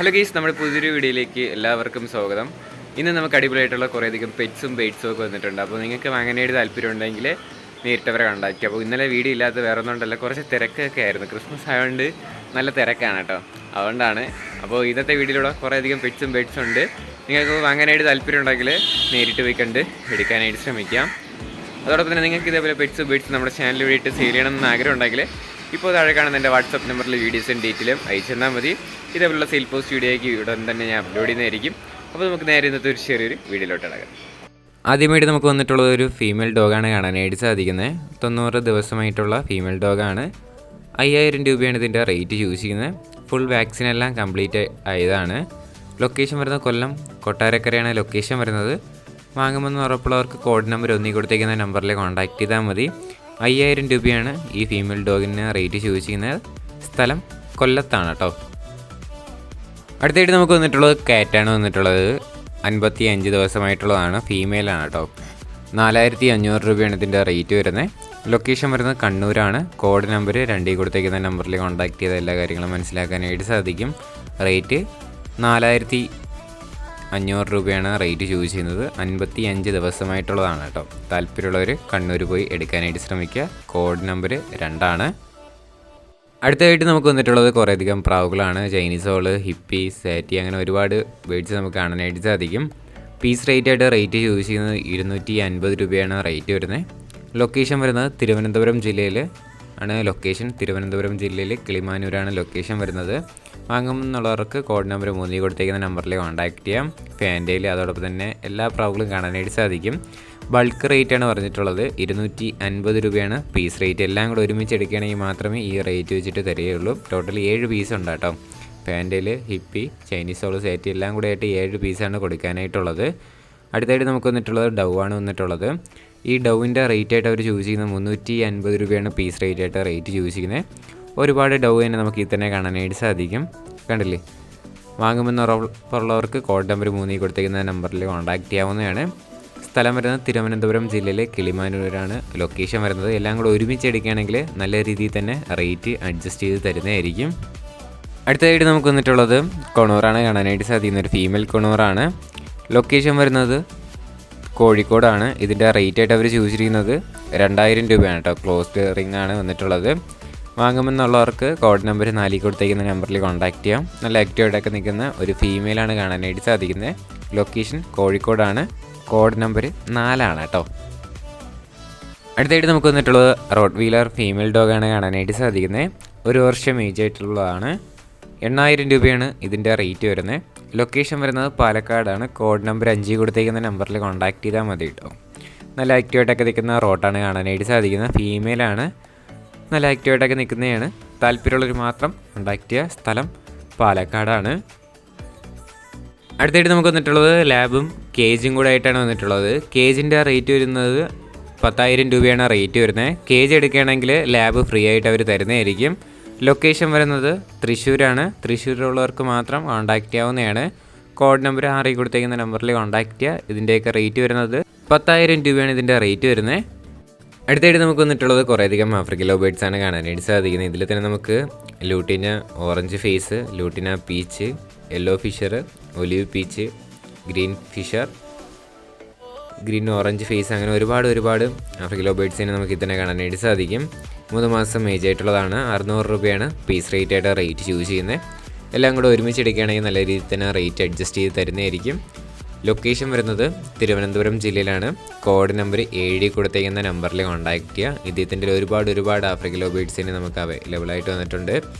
Hello guys, നമ്മുടെ പുതിയൊരു വീഡിയോയിലേക്ക് എല്ലാവർക്കും സ്വാഗതം. ഇന്ന് നമുക്ക് അടിപൊളിയായിട്ടുള്ള കുറേയധികം പെറ്റ്സും ബെയ്റ്റ്സും ഒക്കെ വന്നിട്ടുണ്ട്. അപ്പോൾ നിങ്ങൾക്ക് വാങ്ങാനായിട്ട് താല്പര്യം ഉണ്ടെങ്കിൽ നേരിട്ടവരെ കണ്ടാക്കി. അപ്പോൾ ഇന്നലെ വീഡിയോ ഇല്ലാത്ത വേറെ ഒന്നുമുണ്ടല്ല, കുറച്ച് തിരക്കൊക്കെ ആയിരുന്നു. ക്രിസ്മസ് ആയതുകൊണ്ട് നല്ല തിരക്കാണ് കേട്ടോ, അതുകൊണ്ടാണ്. അപ്പോൾ ഇന്നത്തെ വീഡിയോയിലൂടെ കുറേയധികം പെറ്റ്സും ബെയ്റ്റ്സും ഉണ്ട്. നിങ്ങൾക്ക് വാങ്ങാനായിട്ട് താല്പര്യം ഉണ്ടെങ്കിൽ നേരിട്ട് പോയി കണ്ട് എടുക്കാനായിട്ട് ശ്രമിക്കാം. അതോടൊപ്പം തന്നെ നിങ്ങൾക്ക് ഇതേപോലെ പെറ്റ്സും ബെയ്റ്റ്സും നമ്മുടെ ചാനൽ വഴിയിട്ട് സെയിൽ ചെയ്യണമെന്ന് ആഗ്രഹം ഉണ്ടെങ്കിൽ ഇപ്പോൾ താഴെ കാണുന്ന എൻ്റെ വാട്സപ്പ് നമ്പറിൽ വീഡിയോസും ഡീറ്റെയിലും അയച്ചു തന്നാൽ മതി. ഇതേപോലുള്ള സെയിൽ പോസ്റ്റ് വീഡിയോയ്ക്ക് ഉടൻ തന്നെ ഞാൻ അപ്ലോഡ് ചെയ്യുന്നതായിരിക്കും. അപ്പോൾ നമുക്ക് നേരെ ഇന്നത്തെ ഒരു ചെറിയൊരു വീഡിയോയിലോട്ട് ഇടാം. ആദ്യമായിട്ട് നമുക്ക് വന്നിട്ടുള്ളത് ഒരു ഫീമെയിൽ ഡോഗാണ് കാണാനായിട്ട് സാധിക്കുന്നത്. 90 ദിവസമായിട്ടുള്ള ഫീമെയിൽ ഡോഗാണ്. 5000 രൂപയാണ് ഇതിൻ്റെ റേറ്റ് ചൂസ് ചെയ്യുന്നത്. ഫുൾ വാക്സിനെല്ലാം കംപ്ലീറ്റ് ആയതാണ്. ലൊക്കേഷൻ വരുന്നത് കൊല്ലം കൊട്ടാരക്കരയാണ് ലൊക്കേഷൻ വരുന്നത്. വാങ്ങുമെന്ന് ഉറപ്പുള്ളവർക്ക് കോഡ് നമ്പർ ഒന്നി കൊടുത്തേക്കുന്ന നമ്പറിൽ കോൺടാക്ട് ചെയ്താൽ മതി. 5000 രൂപയാണ് ഈ ഫീമെയിൽ ഡോഗിന് റേറ്റ് ചൂസ് ചെയ്യുന്നത്. സ്ഥലം കൊല്ലത്താണ് കേട്ടോ. അടുത്തായിട്ട് നമുക്ക് വന്നിട്ടുള്ളത് കാറ്റാണ് വന്നിട്ടുള്ളത്. 55 ദിവസമായിട്ടുള്ളതാണ്, ഫീമെയിലാണ് കേട്ടോ. 4500 രൂപയാണ് ഇതിൻ്റെ റേറ്റ് വരുന്നത്. ലൊക്കേഷൻ വരുന്നത് കണ്ണൂരാണ്. കോഡ് നമ്പർ 2 കൊടുത്തേക്കുന്ന നമ്പറിൽ കോൺടാക്ട് ചെയ്ത എല്ലാ കാര്യങ്ങളും മനസ്സിലാക്കാനായിട്ട് സാധിക്കും. റേറ്റ് 4500 രൂപയാണ് റേറ്റ് ചൂസ് ചെയ്യുന്നത്. 55 ദിവസമായിട്ടുള്ളതാണ് കേട്ടോ. താല്പര്യമുള്ളവർ കണ്ണൂർ പോയി എടുക്കാനായിട്ട് ശ്രമിക്കുക. കോഡ് നമ്പർ 2 അടുത്തതായിട്ട് നമുക്ക് വന്നിട്ടുള്ളത് കുറേയധികം പ്രാവുകളാണ്. ചൈനീസ് ഹോള്, ഹിപ്പി, സാറ്റി, അങ്ങനെ ഒരുപാട് ബേഡ്സ് നമുക്ക് കാണാനായിട്ട് സാധിക്കും. പീസ് റേറ്റ് ചൂസ് ചെയ്യുന്നത് 250 രൂപയാണ് റേറ്റ് വരുന്നത്. ലൊക്കേഷൻ വരുന്നത് തിരുവനന്തപുരം ജില്ലയിൽ ആണ് ലൊക്കേഷൻ. തിരുവനന്തപുരം ജില്ലയിൽ കിളിമാനൂരാണ് ലൊക്കേഷൻ വരുന്നത്. വാങ്ങുമെന്നുള്ളവർക്ക് കോഡ് നമ്പർ 3 കൊടുത്തേക്കുന്ന നമ്പറിൽ കോൺടാക്ട് ചെയ്യാം. ഫാൻറ്റയിൽ അതോടൊപ്പം തന്നെ എല്ലാ പ്രാവുകളും കാണാനായിട്ട് സാധിക്കും. ബൾക്ക് റേറ്റാണ് പറഞ്ഞിട്ടുള്ളത്. 250 രൂപയാണ് പീസ് റേറ്റ്. എല്ലാം കൂടെ ഒരുമിച്ച് എടുക്കുകയാണെങ്കിൽ മാത്രമേ ഈ റേറ്റ് വെച്ചിട്ട് തരികയുള്ളൂ. ടോട്ടൽ 7 പീസ് ഉണ്ട് കേട്ടോ. ഫാൻറ്റയിൽ, ഹിപ്പി, ചൈനീസ് ഹോള്, സാറ്റി എല്ലാം കൂടെ ആയിട്ട് 7 പീസാണ് കൊടുക്കാനായിട്ടുള്ളത്. അടുത്തായിട്ട് നമുക്ക് വന്നിട്ടുള്ളത് ഡൗവാണ് വന്നിട്ടുള്ളത്. ഈ ഡൗവിൻ്റെ റേറ്റായിട്ട് അവർ ചൂസ് ചെയ്യുന്നത് 350 രൂപയാണ് പീസ് റേറ്റായിട്ട് റേറ്റ് ചൂസ് ചെയ്യുന്നത്. ഒരുപാട് ഡൗ തന്നെ നമുക്ക് ഇത് തന്നെ കാണാനായിട്ട് സാധിക്കും. കണ്ടില്ലേ? വാങ്ങുമെന്ന് ഉറപ്പുള്ളവർക്ക് കോഡ് നമ്പർ 3 കൊടുത്തേക്കുന്ന നമ്പറിൽ കോൺടാക്ട് ചെയ്യാവുന്നതാണ്. സ്ഥലം വരുന്നത് തിരുവനന്തപുരം ജില്ലയിലെ കിളിമാനൂരാണ് ലൊക്കേഷൻ വരുന്നത്. എല്ലാം കൂടെ ഒരുമിച്ച് എടുക്കുകയാണെങ്കിൽ നല്ല രീതിയിൽ തന്നെ റേറ്റ് അഡ്ജസ്റ്റ് ചെയ്ത് തരുന്നതായിരിക്കും. അടുത്തതായിട്ട് നമുക്ക് വന്നിട്ടുള്ളത് കൊണൂറാണ് കാണാനായിട്ട് സാധിക്കുന്ന ഒരു ഫീമെയിൽ കൊണൂറാണ്. ലൊക്കേഷൻ വരുന്നത് കോഴിക്കോടാണ്. ഇതിൻ്റെ റേറ്റായിട്ട് അവർ ചൂസ് ചെയ്യുന്നത് 2000 രൂപയാണ് കേട്ടോ. ക്ലോസ്ഡ് റിംഗ് ആണ് വന്നിട്ടുള്ളത്. വാങ്ങുമെന്നുള്ളവർക്ക് കോഡ് നമ്പർ 4 കൊടുത്തേക്കുന്ന നമ്പറിൽ കോൺടാക്ട് ചെയ്യാം. നല്ല ആക്റ്റീവായിട്ടൊക്കെ നിൽക്കുന്ന ഒരു ഫീമെയിലാണ് കാണാനായിട്ട് സാധിക്കുന്നത്. ലൊക്കേഷൻ കോഴിക്കോടാണ്. കോഡ് നമ്പർ 4 കേട്ടോ. അടുത്തായിട്ട് നമുക്ക് വന്നിട്ടുള്ളത് റോഡ് വീലർ ഫീമെയിൽ ഡോഗാണ് കാണാനായിട്ട് സാധിക്കുന്നത്. 1 വർഷം ഏജ് ആയിട്ടുള്ളതാണ്. 8000 രൂപയാണ് ഇതിൻ്റെ റേറ്റ് വരുന്നത്. ലൊക്കേഷൻ വരുന്നത് പാലക്കാടാണ്. കോഡ് നമ്പർ 5 കൊടുത്തേക്കുന്ന നമ്പറിൽ കോൺടാക്ട് ചെയ്താൽ മതി കേട്ടോ. നല്ല ആക്റ്റീവായിട്ടൊക്കെ നിൽക്കുന്ന റോട്ടാണ് കാണാനായിട്ട് സാധിക്കുന്നത്. ഫീമെയിലാണ്. നല്ല ആക്റ്റീവായിട്ടൊക്കെ നിൽക്കുന്നതാണ്. താല്പര്യമുള്ളവർ മാത്രം കോൺടാക്ട് ചെയ്യുക. സ്ഥലം പാലക്കാടാണ്. അടുത്തായിട്ട് നമുക്ക് വന്നിട്ടുള്ളത് ലാബും കേജും കൂടെ ആയിട്ടാണ് വന്നിട്ടുള്ളത്. കേജിൻ്റെ റേറ്റ് വരുന്നത് 10,000 രൂപയാണ് റേറ്റ് വരുന്നത്. കേജ് എടുക്കുകയാണെങ്കിൽ ലാബ് ഫ്രീ ആയിട്ട് അവർ തരുന്നതായിരിക്കും. ലൊക്കേഷൻ വരുന്നത് തൃശ്ശൂരാണ്. തൃശ്ശൂരുള്ളവർക്ക് മാത്രം കോൺടാക്ട് ചെയ്യാവുന്നതാണ്. കോഡ് നമ്പർ 6 കൊടുത്തേക്കുന്ന നമ്പറിൽ കോൺടാക്ട് ചെയ്യുക. ഇതിൻ്റെയൊക്കെ റേറ്റ് വരുന്നത് 10,000 രൂപയാണ് ഇതിൻ്റെ റേറ്റ് വരുന്നത്. അടുത്തായിട്ട് നമുക്ക് വന്നിട്ടുള്ളത് കുറേയധികം ആഫ്രിക്കൻ ലവ് ബേഡ്സ് ആണ് കാണാനായിട്ട് സാധിക്കുന്നത്. ഇതിൽ തന്നെ നമുക്ക് lutino orange face, lutino peach, yellow fischer, olive peach, green fischer, green orange face, അങ്ങനെ ഒരുപാട് ആഫ്രിക്കൻ ലവ് ബേഡ്സിനെ നമുക്ക് ഇതിനെ കാണാനായിട്ട് സാധിക്കും. 3 മാസം ഏജ് ആയിട്ടുള്ളതാണ്. 600 രൂപയാണ് പീസ് റേറ്റായിട്ട് റേറ്റ് ചൂസ് ചെയ്യുന്നത്. എല്ലാം കൂടെ ഒരുമിച്ച് എടുക്കുകയാണെങ്കിൽ നല്ല രീതിയിൽ തന്നെ റേറ്റ് അഡ്ജസ്റ്റ് ചെയ്ത് തരുന്നതായിരിക്കും. ലൊക്കേഷൻ വരുന്നത് തിരുവനന്തപുരം ജില്ലയിലാണ്. കോഡ് നമ്പർ 7 കൊടുത്തേക്കുന്ന നമ്പറിൽ കോൺടാക്ട് ചെയ്യുക. ഇദ്ദേഹത്തിൻ്റെ ഒരുപാട് ആഫ്രിക്കൻ ലവ് ബേഡ്സിനെ നമുക്ക് അവൈലബിൾ ആയിട്ട് വന്നിട്ടുണ്ട്.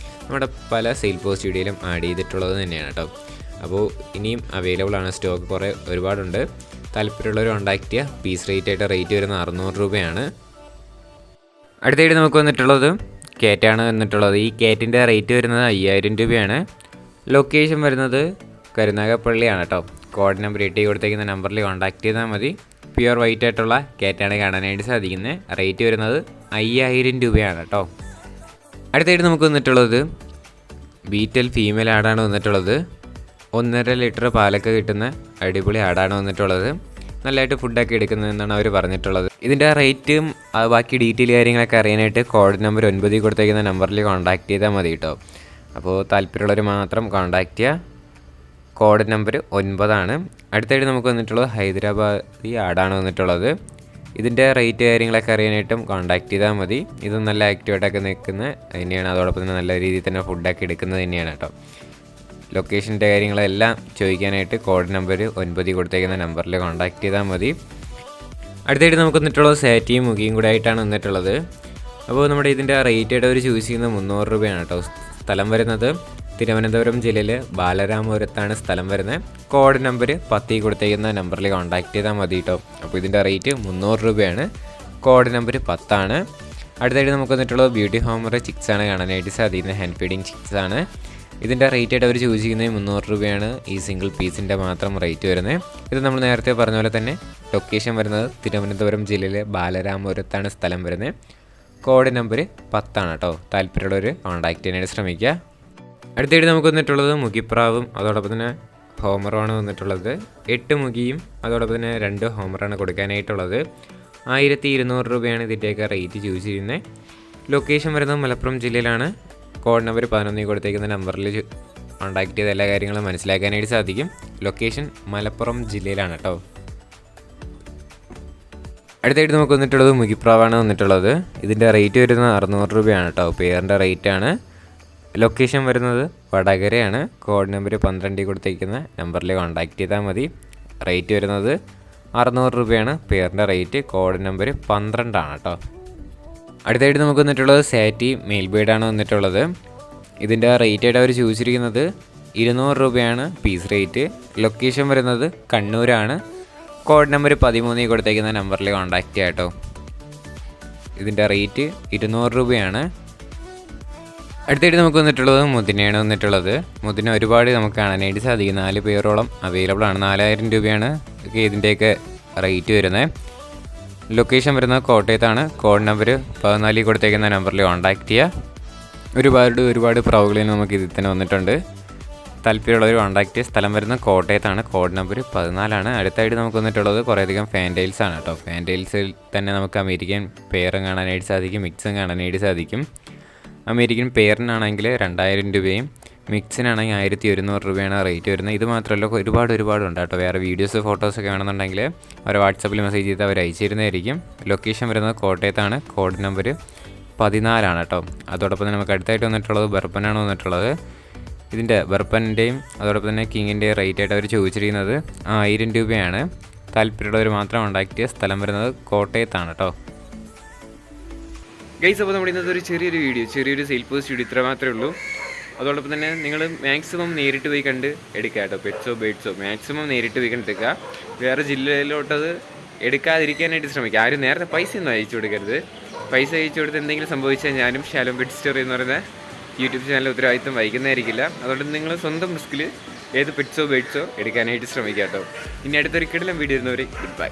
നമ്മുടെ പല സെയിൽ പോസ്റ്റ് വീഡിയോയിലും ആഡ് ചെയ്തിട്ടുള്ളത് തന്നെയാണ് കേട്ടോ. അപ്പോൾ ഇനിയും അവൈലബിൾ ആണ്. സ്റ്റോക്ക് ഒരുപാടുണ്ട്. താല്പര്യമുള്ളവർ കോൺടാക്ട് ചെയ്യുക. പീസ് റേറ്റായിട്ട് റേറ്റ് വരുന്നത് 600 രൂപയാണ്. അടുത്തായിട്ട് നമുക്ക് വന്നിട്ടുള്ളത് കാറ്റാണ് വന്നിട്ടുള്ളത്. ഈ കാറ്റിൻ്റെ റേറ്റ് വരുന്നത് 5000 രൂപയാണ്. ലൊക്കേഷൻ വരുന്നത് കരുനാഗപ്പള്ളിയാണ് കേട്ടോ. കോഡ് നമ്പർ 8 കൊടുത്തേക്കുന്ന നമ്പറിൽ കോൺടാക്ട് ചെയ്താൽ മതി. പ്യുവർ വൈറ്റ് ആയിട്ടുള്ള കാറ്റാണ് കാണാനായിട്ട് സാധിക്കുന്നത്. റേറ്റ് വരുന്നത് 5000 രൂപയാണ് കേട്ടോ. അടുത്തായിട്ട് നമുക്ക് വന്നിട്ടുള്ളത് ബീറ്റൽ ഫീമെയിൽ ആടാണ് വന്നിട്ടുള്ളത്. 1.5 ലിറ്റർ പാലൊക്കെ കിട്ടുന്ന അടിപൊളി ആടാണ് വന്നിട്ടുള്ളത്. നല്ലതായിട്ട് ഫുഡൊക്കെ എടുക്കുന്നതെന്നാണ് അവർ പറഞ്ഞിട്ടുള്ളത്. ഇതിൻ്റെ റേറ്റും ബാക്കി ഡീറ്റെയിൽ കാര്യങ്ങളൊക്കെ അറിയാനായിട്ട് കോഡ് നമ്പർ 9 കൊടുത്തേക്കുന്ന നമ്പറിൽ കോൺടാക്ട് ചെയ്താൽ മതി കേട്ടോ. അപ്പോൾ താല്പര്യമുള്ളവർ മാത്രം കോൺടാക്ട് ചെയ്യുക. Code number 9. അടുത്തായിട്ട് നമുക്ക് വന്നിട്ടുള്ളത് ഹൈദരാബാദി ആടാണ് വന്നിട്ടുള്ളത്. ഇതിൻ്റെ റേറ്റ് കാര്യങ്ങളൊക്കെ അറിയാനായിട്ടും കോൺടാക്റ്റ് ചെയ്താൽ മതി. ഇതും നല്ല ആക്റ്റീവായിട്ടൊക്കെ നിൽക്കുന്ന തന്നെയാണ്. അതോടൊപ്പം തന്നെ നല്ല രീതിയിൽ തന്നെ ഫുഡൊക്കെ എടുക്കുന്നത് തന്നെയാണ് കേട്ടോ. ലൊക്കേഷൻ്റെ കാര്യങ്ങളെല്ലാം ചോദിക്കാനായിട്ട് കോഡ് നമ്പർ 9 കൊടുത്തേക്കുന്ന നമ്പറിൽ കോൺടാക്റ്റ് ചെയ്താൽ മതി. അടുത്തായിട്ട് നമുക്ക് വന്നിട്ടുള്ളത് സാറ്റിയും മുഖിയും കൂടെ ആയിട്ടാണ് വന്നിട്ടുള്ളത്. അപ്പോൾ നമ്മുടെ ഇതിൻ്റെ റേറ്റായിട്ട് അവർ ചൂസ് ചെയ്യുന്നത് 300 രൂപയാണ് കേട്ടോ. സ്ഥലം വരുന്നത് തിരുവനന്തപുരം ജില്ലയിൽ ബാലരാമപുരത്താണ് സ്ഥലം വരുന്നത്. കോഡ് നമ്പർ 10 കൊടുത്തേക്കുന്ന നമ്പറിൽ കോൺടാക്റ്റ് ചെയ്താൽ മതി കേട്ടോ. അപ്പോൾ ഇതിൻ്റെ റേറ്റ് 300 രൂപയാണ്. Code number 10. അടുത്തായിട്ട് നമുക്ക് വന്നിട്ടുള്ളത് ബ്യൂട്ടി ഹോമർ ചിക്സാണ് കാണാനായിട്ട് സാധിക്കുന്നത്. ഹാൻഡ് ഫീഡിങ് ചിക്സാണ്. ഇതിൻ്റെ റേറ്റായിട്ട് അവർ ചൂസ് ചെയ്യുന്നത് 300 രൂപയാണ്. ഈ സിംഗിൾ പീസിൻ്റെ മാത്രം റേറ്റ് വരുന്നത്. ഇത് നമ്മൾ നേരത്തെ പറഞ്ഞ പോലെ തന്നെ ലൊക്കേഷൻ വരുന്നത് തിരുവനന്തപുരം ജില്ലയിലെ ബാലരാമപുരത്താണ് സ്ഥലം വരുന്നത്. കോഡ് നമ്പർ 10 കേട്ടോ. താല്പര്യമുള്ളവർ കോൺടാക്റ്റ് ചെയ്യാനായിട്ട് ശ്രമിക്കുക. അടുത്തായിട്ട് നമുക്ക് വന്നിട്ടുള്ളത് മുഖിപ്രാവും അതോടൊപ്പം തന്നെ ഹോമറുമാണ് വന്നിട്ടുള്ളത്. 8 മുഖിയും അതോടൊപ്പം തന്നെ 2 ഹോമറാണ് കൊടുക്കാനായിട്ടുള്ളത്. 1200 രൂപയാണ് ഇതിൻ്റെയൊക്കെ റേറ്റ് ചൂസ് ചെയ്യുന്നത്. ലൊക്കേഷൻ വരുന്നത് മലപ്പുറം ജില്ലയിലാണ്. കോഡ് നമ്പർ 11 കൊടുത്തേക്കുന്ന നമ്പറിൽ കോൺടാക്റ്റ് ചെയ്ത് എല്ലാ കാര്യങ്ങളും മനസ്സിലാക്കാനായിട്ട് സാധിക്കും. ലൊക്കേഷൻ മലപ്പുറം ജില്ലയിലാണ് കേട്ടോ. അടുത്തായിട്ട് നമുക്ക് വന്നിട്ടുള്ളത് മുഖിപ്രാവാണ് വന്നിട്ടുള്ളത്. ഇതിൻ്റെ റേറ്റ് വരുന്നത് 600 രൂപയാണ് കേട്ടോ. പേരിൻ്റെ റേറ്റാണ്. ലൊക്കേഷൻ വരുന്നത് വടകരയാണ്. കോഡ് നമ്പർ 12 കൊടുത്തേക്കുന്ന നമ്പറിൽ കോൺടാക്റ്റ് ചെയ്താൽ മതി. റേറ്റ് വരുന്നത് 600 രൂപയാണ് പേരിൻ്റെ റേറ്റ്. കോഡ് നമ്പർ 12 കേട്ടോ. അടുത്തായിട്ട് നമുക്ക് വന്നിട്ടുള്ളത് സാറ്റി മെയിൽ ബേഡാണ് വന്നിട്ടുള്ളത്. ഇതിൻ്റെ റേറ്റായിട്ട് അവർ ചൂസ് ചെയ്തിരിക്കുന്നത് 200 രൂപയാണ് പീസ് റേറ്റ്. ലൊക്കേഷൻ വരുന്നത് കണ്ണൂരാണ്. കോഡ് നമ്പർ 13 കൊടുത്തേക്കുന്ന നമ്പറിൽ കോൺടാക്റ്റ് ചെയ്യാം കേട്ടോ. ഇതിൻ്റെ റേറ്റ് 200 രൂപയാണ്. അടുത്തായിട്ട് നമുക്ക് വന്നിട്ടുള്ളത് മുതിനയാണ് വന്നിട്ടുള്ളത്. മുതിന ഒരുപാട് നമുക്ക് കാണാനായിട്ട് സാധിക്കും. 4 പേരോളം അവൈലബിൾ ആണ്. 4000 രൂപയാണ് ഇതിൻ്റെയൊക്കെ റേറ്റ് വരുന്നത്. ലൊക്കേഷൻ വരുന്നത് കോട്ടയത്താണ്. കോഡ് നമ്പർ 14 കൊടുത്തേക്കുന്ന നമ്പറിൽ കോൺടാക്റ്റ് ചെയ്യുക. ഒരുപാട് പ്രാവുകളിൽ നമുക്ക് ഇതിൽ തന്നെ വന്നിട്ടുണ്ട്. താല്പര്യമുള്ളവർ കോൺടാക്റ്റ്. സ്ഥലം വരുന്നത് കോട്ടയത്താണ്. Code number 14. അടുത്തായിട്ട് നമുക്ക് വന്നിട്ടുള്ളത് കുറേയധികം ഫാൻറ്റെയിൽസ് ആണ് കേട്ടോ. ഫാൻറ്റെയിൽസിൽ തന്നെ നമുക്ക് അമേരിക്കൻ പെയറും കാണാനായിട്ട് സാധിക്കും, മിക്സും കാണാനായിട്ട് സാധിക്കും. അമേരിക്കൻ പെയറിനാണെങ്കിൽ 2000 രൂപയും മിക്സിനാണെങ്കിൽ 1100 രൂപയാണ് റേറ്റ് വരുന്നത്. ഇത് മാത്രമല്ല ഒരുപാടുണ്ട് കേട്ടോ. വേറെ വീഡിയോസ് ഫോട്ടോസൊക്കെ വേണമെന്നുണ്ടെങ്കിൽ അവർ വാട്സാപ്പിൽ മെസ്സേജ് ചെയ്ത് അവർ അയച്ചു തരുന്നതായിരിക്കും. ലൊക്കേഷൻ വരുന്നത് കോട്ടയത്താണ്. കോഡ് നമ്പർ 14 കേട്ടോ. അതോടൊപ്പം തന്നെ നമുക്ക് അടുത്തായിട്ട് വന്നിട്ടുള്ളത് ബർപ്പനാണ് വന്നിട്ടുള്ളത്. ഇതിൻ്റെ ബർപ്പൻ്റെയും അതോടൊപ്പം തന്നെ കിങ്ങിൻ്റെയും റേറ്റായിട്ട് അവർ ചോദിച്ചിരിക്കുന്നത് 1000 രൂപയാണ്. താല്പര്യമുള്ളവർ മാത്രം കോൺടാക്ട് ചെയ്യുക. സ്ഥലം വരുന്നത് കോട്ടയത്താണ് കേട്ടോ. ഗൈസ്, അപ്പോൾ നമ്മുടെ ഇന്നത്തെ ഒരു ചെറിയൊരു സെയിൽ പോസ്റ്റ് വീഡിയോ ഇത്ര മാത്രമേ ഉള്ളൂ. അതോടൊപ്പം തന്നെ നിങ്ങൾ മാക്സിമം നേരിട്ട് പോയി കണ്ട് എടുക്കുക കേട്ടോ. പെറ്റ്സോ ബേഡ്സോ മാക്സിമം നേരിട്ട് പോയി കണ്ടെടുക്കുക. വേറെ ജില്ലയിലോട്ടത് എടുക്കാതിരിക്കാനായിട്ട് ശ്രമിക്കുക. ആരും നേരത്തെ പൈസ ഒന്നും അയച്ചു കൊടുക്കരുത്. പൈസ അയച്ചു കൊടുത്ത് എന്തെങ്കിലും സംഭവിച്ചാൽ ഞാനും ഷാലോം പെറ്റ് സ്റ്റോറി എന്ന് പറയുന്ന യൂട്യൂബ് ചാനൽ ഉത്തരവാദിത്വം വഹിക്കുന്നതായിരിക്കില്ല. അതുകൊണ്ട് നിങ്ങൾ സ്വന്തം റിസ്കിൽ ഏത് പെറ്റ്സോ ബേഡ്സോ എടുക്കാനായിട്ട് ശ്രമിക്കുക കേട്ടോ. ഇനി അടുത്തൊരു കിടിലം വീഡിയോ വരുന്നവരെ ഗുഡ് ബൈ.